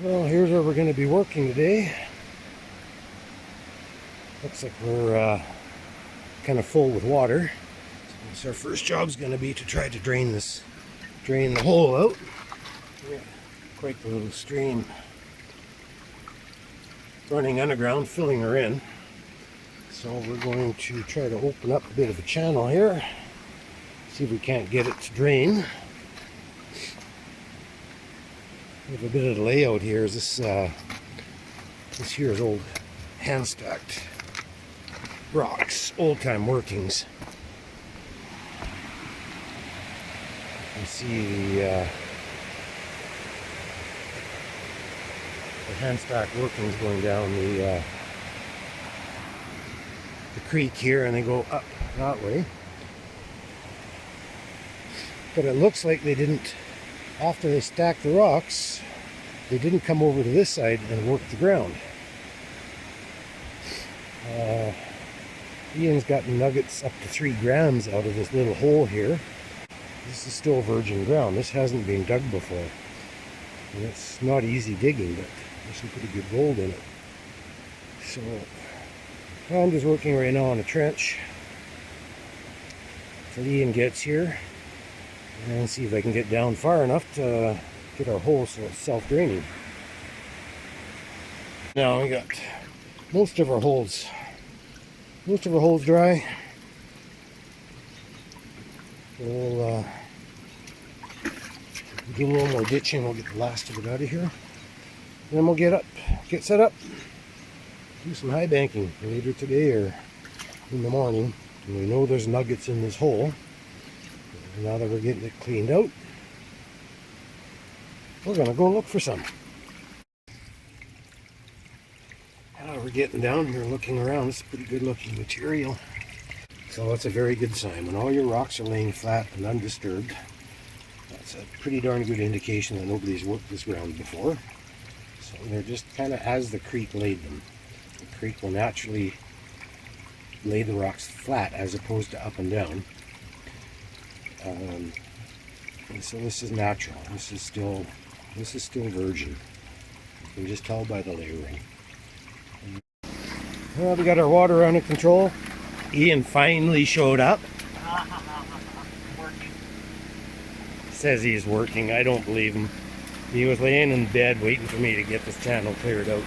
Well, here's where we're going to be working today. Looks like we're kind of full with water. So our first job's going to be to try to drain the hole out. Yeah, quite the little stream running underground, filling her in. So we're going to try to open up a bit of a channel here, see if we can't get it to drain. We have a bit of the layout here. This here is old hand-stacked rocks, old-time workings. You can see the hand-stacked workings going down the creek here, and they go up that way. But it looks like they didn't, after they stacked the rocks, they didn't come over to this side and work the ground. Ian's got nuggets up to 3 grams out of this little hole here. This is still virgin ground. This hasn't been dug before. And it's not easy digging, but there's some pretty good gold in it. So I'm just working right now on a trench till Ian gets here, and see if I can get down far enough to get our hole so it's self-draining. Now we got most of our holes dry. We'll do a little more ditching. We'll get the last of it out of here, and then we'll get set up, do some high banking later today or in the morning. And we know there's nuggets in this hole. Now that we're getting it cleaned out, we're gonna go look for some. Now we're getting down here, looking around. It's pretty good looking material. So that's a very good sign. When all your rocks are laying flat and undisturbed, that's a pretty darn good indication that nobody's worked this ground before. So they're just kind of as the creek laid them. The creek will naturally lay the rocks flat as opposed to up and down. And so this is natural. This is still virgin. You can just tell by the layering. Well, we got our water under control. Ian finally showed up. Working. Says he's working. I don't believe him. He was laying in bed waiting for me to get this channel cleared out.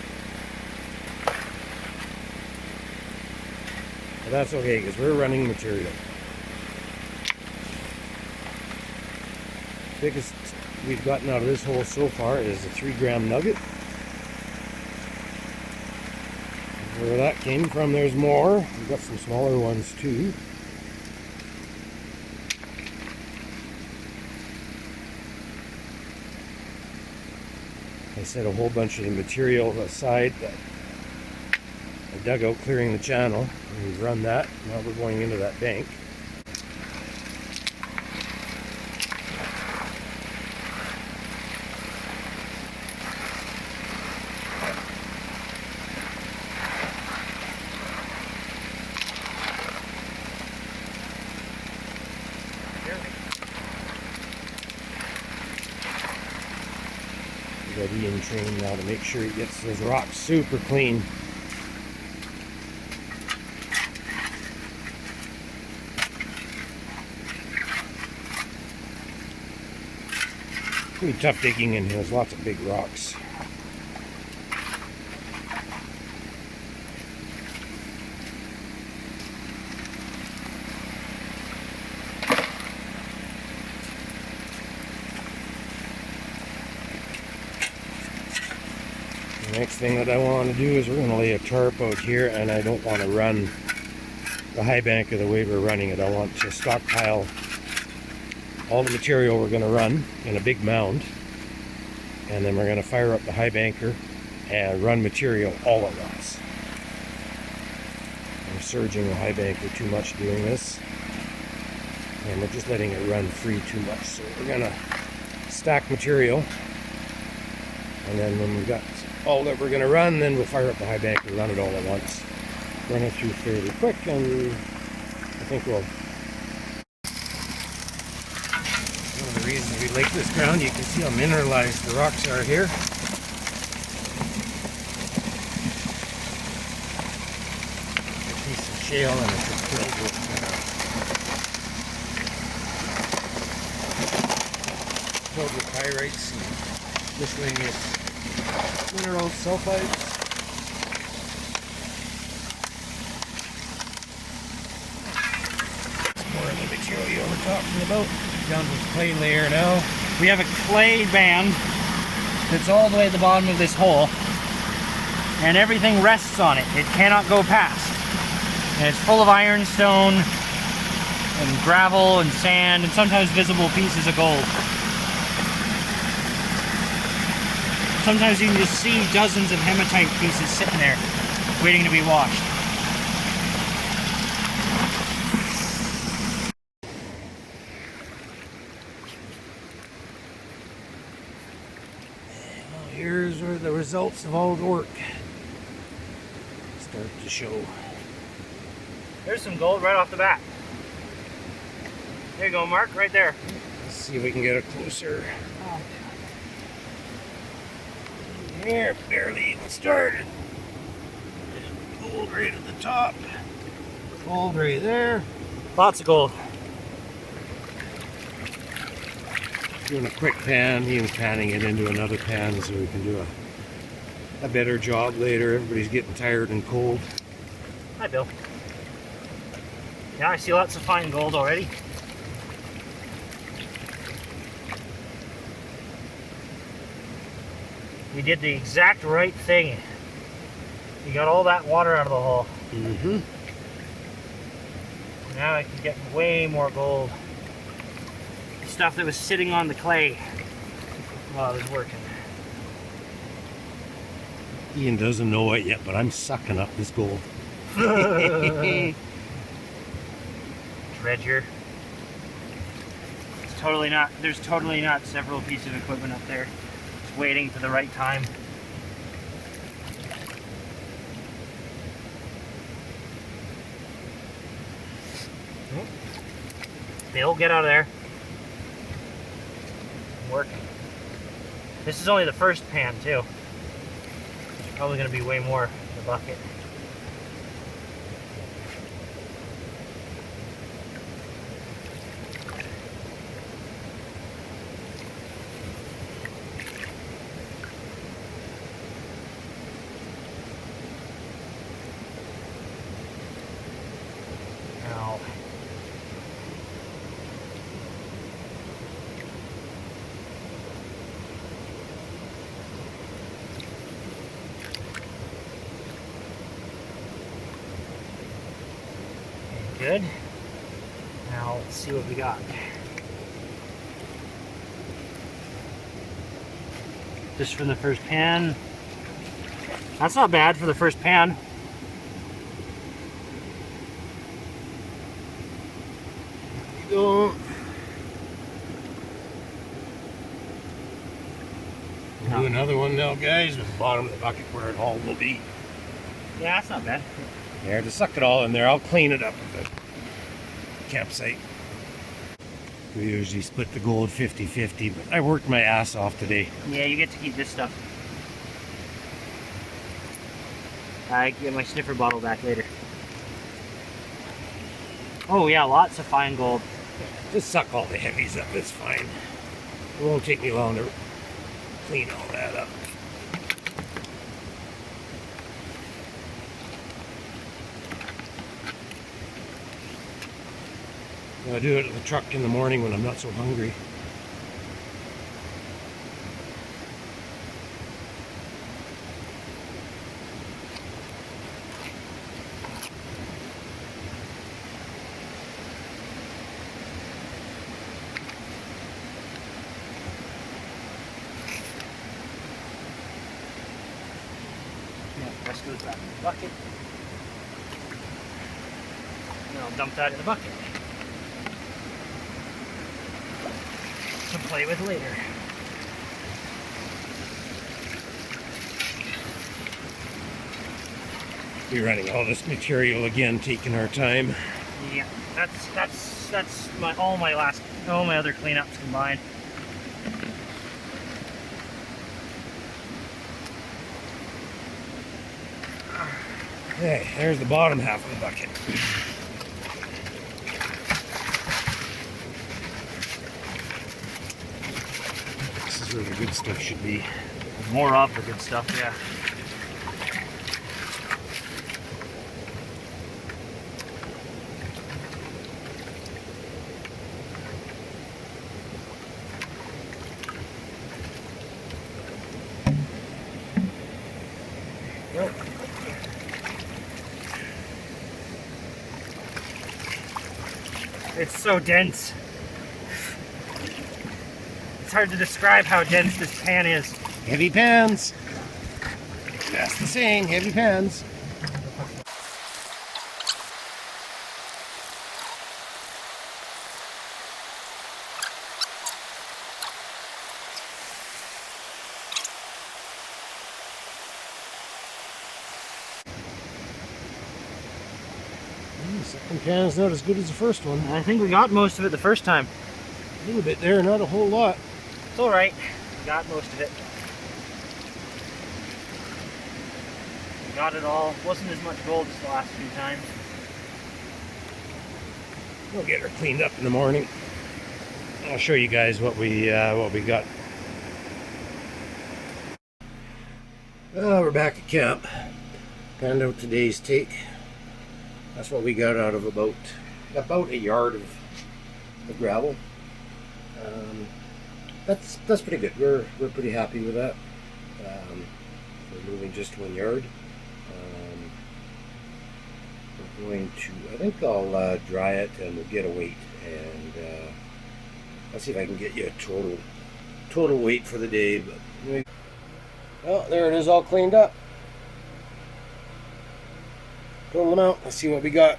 But that's okay, because we're running material. Biggest we've gotten out of this hole so far is a 3-gram nugget. Where that came from, there's more. We've got some smaller ones too. I set a whole bunch of the material aside that I dug out clearing the channel, and we've run that. Now we're going into that bank. Got Ian trained now to make sure he gets those rocks super clean. Pretty tough digging in here. There's lots of big rocks. The next thing that I want to do is we're going to lay a tarp out here, and I don't want to run the high banker the way we're running it. I want to stockpile all the material we're going to run in a big mound, and then we're going to fire up the high banker and run material all at once. I'm surging the high banker too much doing this, and we're just letting it run free too much. So we're going to stack material, and then when we've got all that we're going to run, then we'll fire up the high banker and run it all at once. Run it through fairly quick, and I think we'll... One of the reasons we like this ground, you can see how mineralized the rocks are here. shale and it's filled with pyrites and miscellaneous mineral sulfides. More of the material we're talking about. Down to the clay layer now. We have a clay band that's all the way at the bottom of this hole, and everything rests on it. It cannot go past. And it's full of ironstone and gravel and sand and sometimes visible pieces of gold. Sometimes you can just see dozens of hematite pieces sitting there waiting to be washed. Well, here's where the results of all the work start to show. There's some gold right off the bat. There you go, Mark, right there. Let's see if we can get it closer. Here, barely even started. Gold right at the top. Gold right there. Lots of gold. Doing a quick pan, even panning it into another pan so we can do a better job later. Everybody's getting tired and cold. Hi, Bill. Yeah, I see lots of fine gold already. We did the exact right thing. We got all that water out of the hole. Mm-hmm. Now I can get way more gold. Stuff that was sitting on the clay while I was working. Ian doesn't know it yet, but I'm sucking up this gold. Treasure. It's totally not, there's totally not several pieces of equipment up there. Just waiting for the right time. Bill, get out of there. I'm working. This is only the first pan too. There's probably going to be way more in the bucket. Now, good. Now let's see what we got. Just from the first pan. That's not bad for the first pan. We'll do another one now, guys, with the bottom of the bucket where it all will be. Yeah, that's not bad. There, to suck it all in there. I'll clean it up at the campsite. We usually split the gold 50-50, but I worked my ass off today. Yeah, you get to keep this stuff. I get my sniffer bottle back later. Oh yeah, lots of fine gold. Just suck all the heavies up, it's fine. It won't take me long to clean all that up. I do it at the truck in the morning when I'm not so hungry. Yeah, the rest goes back in the bucket. And I'll dump that in the bucket to play with later. We're running all this material again, taking our time. Yeah, that's all my other cleanups combined. Okay, there's the bottom half of the bucket. This is where the good stuff should be. More of the good stuff, yeah. Yep. It's so dense. It's hard to describe how dense this pan is. Heavy pans. That's the saying, heavy pans. The second pan's not as good as the first one. I think we got most of it the first time. A little bit there, not a whole lot. It's alright. We got most of it. We got it all. Wasn't as much gold as the last few times. We'll get her cleaned up in the morning. I'll show you guys what we got. We're back at camp. Found out today's take. That's what we got out of about a yard of gravel. That's pretty good. We're pretty happy with that. We're moving just 1 yard. We're going to, I think I'll dry it and we'll get a weight, and I'll see if I can get you a total weight for the day. But anyway, well, there it is, all cleaned up. Total amount. Let's see what we got.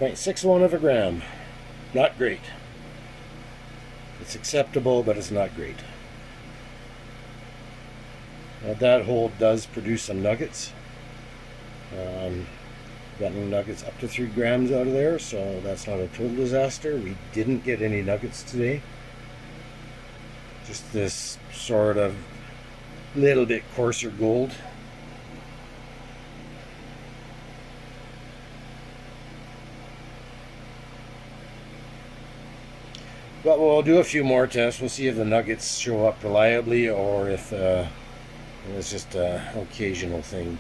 .61 of a gram. Not great. It's acceptable, but it's not great. Now that hole does produce some nuggets. Got no nuggets up to 3 grams out of there, so that's not a total disaster. We didn't get any nuggets today. Just this sort of little bit coarser gold. But we'll do a few more tests. We'll see if the nuggets show up reliably or if it's just an occasional thing.